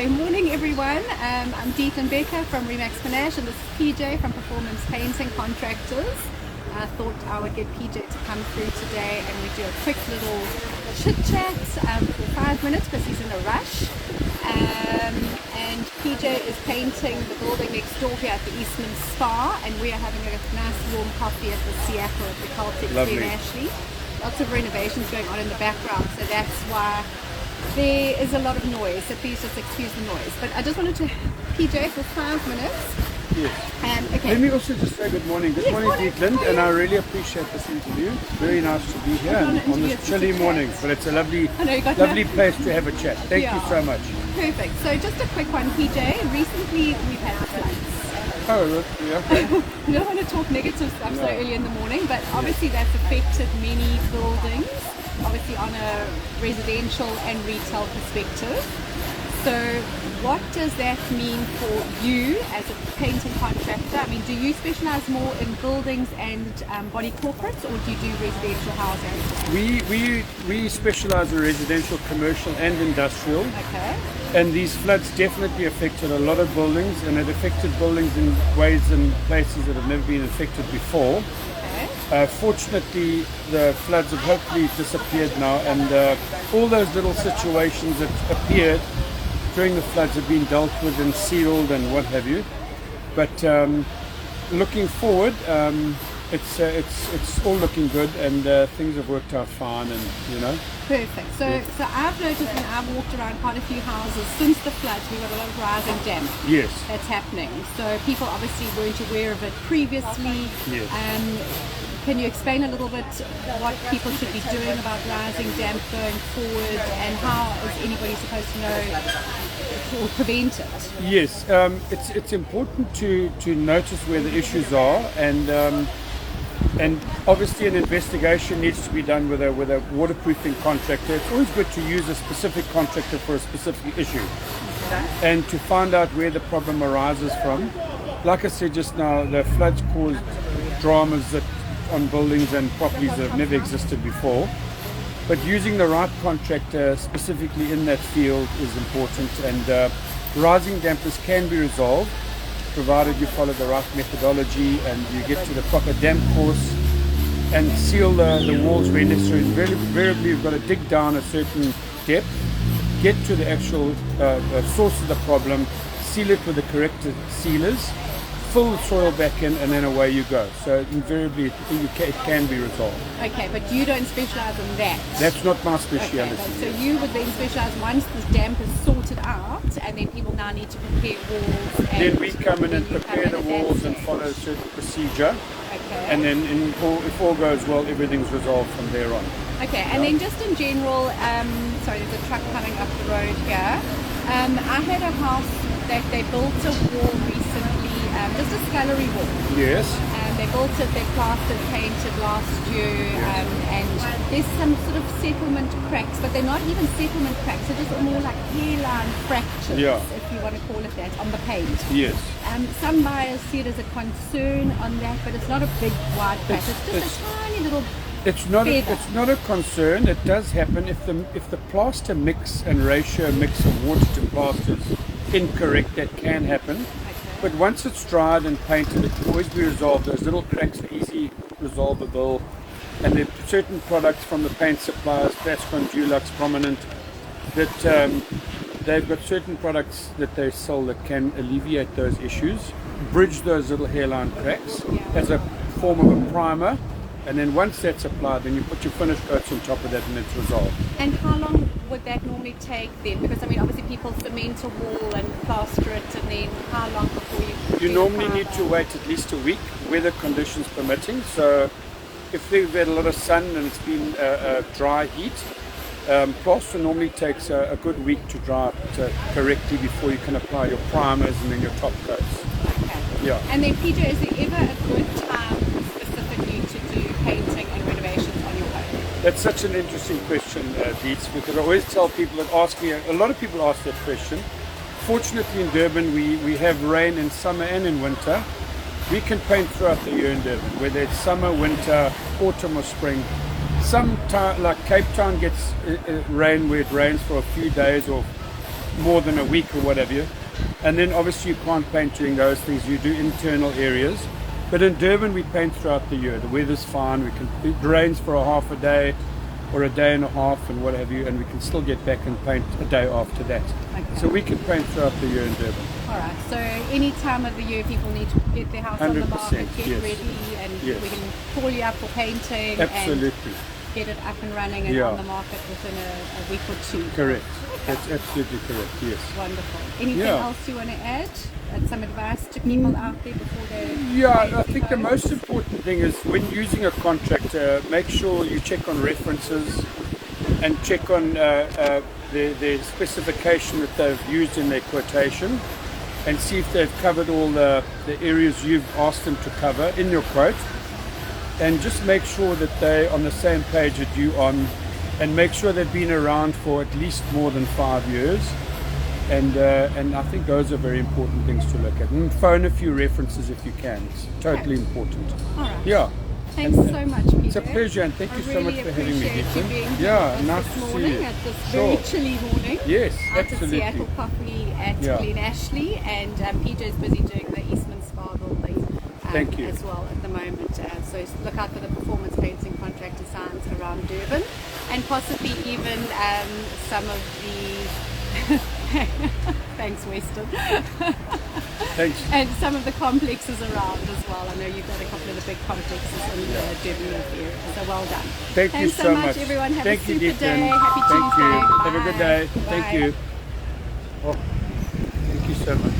Okay, morning everyone. I'm Deethan Becker from Remax Panache, and this is PJ from Performance Painting Contractors. I thought I would get PJ to come through today and we do a quick little chit chat for 5 minutes because he's in a rush. And PJ is painting the building next door here at the Eastman Spa, and we are having a nice warm coffee at the Seattle at the Celtic in Ashley. Lots of renovations going on in the background, so that's why there is a lot of noise, so please just excuse the noise. But I just wanted to, PJ, for 5 minutes. Yes. Okay. Let me also just say good morning. Good morning, Deethan, and I really appreciate this interview. Very nice to be here on this chilly morning, but it's a lovely place to have a chat. Thank you so much. Perfect. So just a quick one, PJ. Recently we've had floods. Oh, yeah. We don't want to talk negative stuff so early in the morning, but obviously that's affected many buildings, obviously on a residential and retail perspective. So what does that mean for you as a painting contractor? I mean, do you specialize more in buildings and body corporates, or do you do residential housing? We specialize in residential, commercial and industrial. Okay. And these floods definitely affected a lot of buildings, and it affected buildings in ways and places that have never been affected before. Fortunately, the floods have hopefully disappeared now, and all those little situations that appeared during the floods have been dealt with and sealed and what have you. But looking forward, it's all looking good, and things have worked out fine, and Perfect. So I've noticed when I've walked around quite a few houses since the floods, we've got a lot of rising damp. Yes. That's happening. So people obviously weren't aware of it previously. Yes. Can you explain a little bit what people should be doing about rising damp going forward, and how is anybody supposed to know or prevent it? Yes, it's important to notice where the issues are, and obviously an investigation needs to be done with a waterproofing contractor. It's always good to use a specific contractor for a specific issue, and to find out where the problem arises from. Like I said just now, the floods caused dramas on buildings and properties that have never existed before. But using the right contractor specifically in that field is important, and rising dampness can be resolved provided you follow the right methodology and you get to the proper damp course and seal the walls where necessary. Invariably you've got to dig down a certain depth, get to the actual source of the problem, seal it with the correct sealers, fill the soil back in, and then away you go. So invariably it can be resolved. Okay, but you don't specialize in that. That's not my speciality. Okay, so you would then specialize once this damp is sorted out, and then people now need to prepare walls. And then we come in and prepare the walls and follow a certain procedure. Okay. And then if all goes well, everything's resolved from there on. Okay, and then just in general, sorry, there's a truck coming up the road here. I had a house that they built a wall recently, just a scullery wall. Yes. They built it, they plastered, painted last year, and there's some sort of settlement cracks, but they're not even settlement cracks, they're just more like hairline fractures, if you want to call it that, on the paint. Yes. Some buyers see it as a concern on that, but it's not a big wide crack, it's just a tiny little It's not a concern. It does happen if the plaster mix and ratio mix of water to plaster is incorrect. That can happen. But once it's dried and painted, it can always be resolved. Those little cracks are easy resolvable. And there are certain products from the paint suppliers, Plascon, Dulux, Prominent, that they've got certain products that they sell that can alleviate those issues, bridge those little hairline cracks as a form of a primer. And then once that's applied, then you put your finish coats on top of that and it's resolved. And how long would that normally take then? Because I mean, obviously people cement a wall and plaster it, and then how long before you normally need to wait at least a week, weather conditions permitting. So if they've had a lot of sun and it's been dry heat, plaster normally takes a good week to dry correctly before you can apply your primers and then your top coats. Okay. Yeah. And then PJ, is there ever a good time specifically to do painting and renovations on your home? That's such an interesting question, Dietz, because I always tell people that ask me, a lot of people ask that question. Fortunately in Durban we have rain in summer and in winter. We can paint throughout the year in Durban, whether it's summer, winter, autumn or spring. Some time, like Cape Town gets rain where it rains for a few days or more than a week or whatever. And then obviously you can't paint during those things. You do internal areas. But in Durban we paint throughout the year. The weather's fine. It rains for a half a day or a day and a half and what have you, and we can still get back and paint a day after that. Okay. So we can paint throughout the year in Durban. All right. So any time of the year, people need to get their house on the 100%, market, get yes. ready, and Yes. we can call you up for painting Absolutely. and get it up and running and Yeah. on the market within a week or two. Correct. Okay. That's absolutely correct, yes. Wonderful. Anything Yeah. else you want to add? Some advice to people out there before they Yeah, paint I think the homes? most important thing is when using a contractor, make sure you check on references and check on the specification that they've used in their quotation, and see if they've covered all the areas you've asked them to cover in your quote, and just make sure that they're on the same page that you on, and make sure they've been around for at least more than 5 years. And I think those are very important things to look at. And phone a few references if you can. It's totally important. All right. Yeah. Thanks so much, Peter. It's a pleasure, and thank I you so really much for having me, appreciate you Ethan. being here Yeah, with us nice this to see morning you. at this Sure. very chilly morning. Yes, Out absolutely. at Seattle Coffee at Yeah. Glen Ashley, and PJ's busy doing the Eastman Spa building Thank you. as well at the moment. So look out for the performance painting contractor signs around Durban, and possibly even some of the thanks Weston Thanks. and some of the complexes around as well. I know you've got a couple of the big complexes in the Durban North area, so well done. Thank you Thanks so much. everyone. Have Thank a you, super Ethan. day. Happy Thank Tuesday. you. Have a good Bye. day. Thank Bye. you. Oh, thank you so much.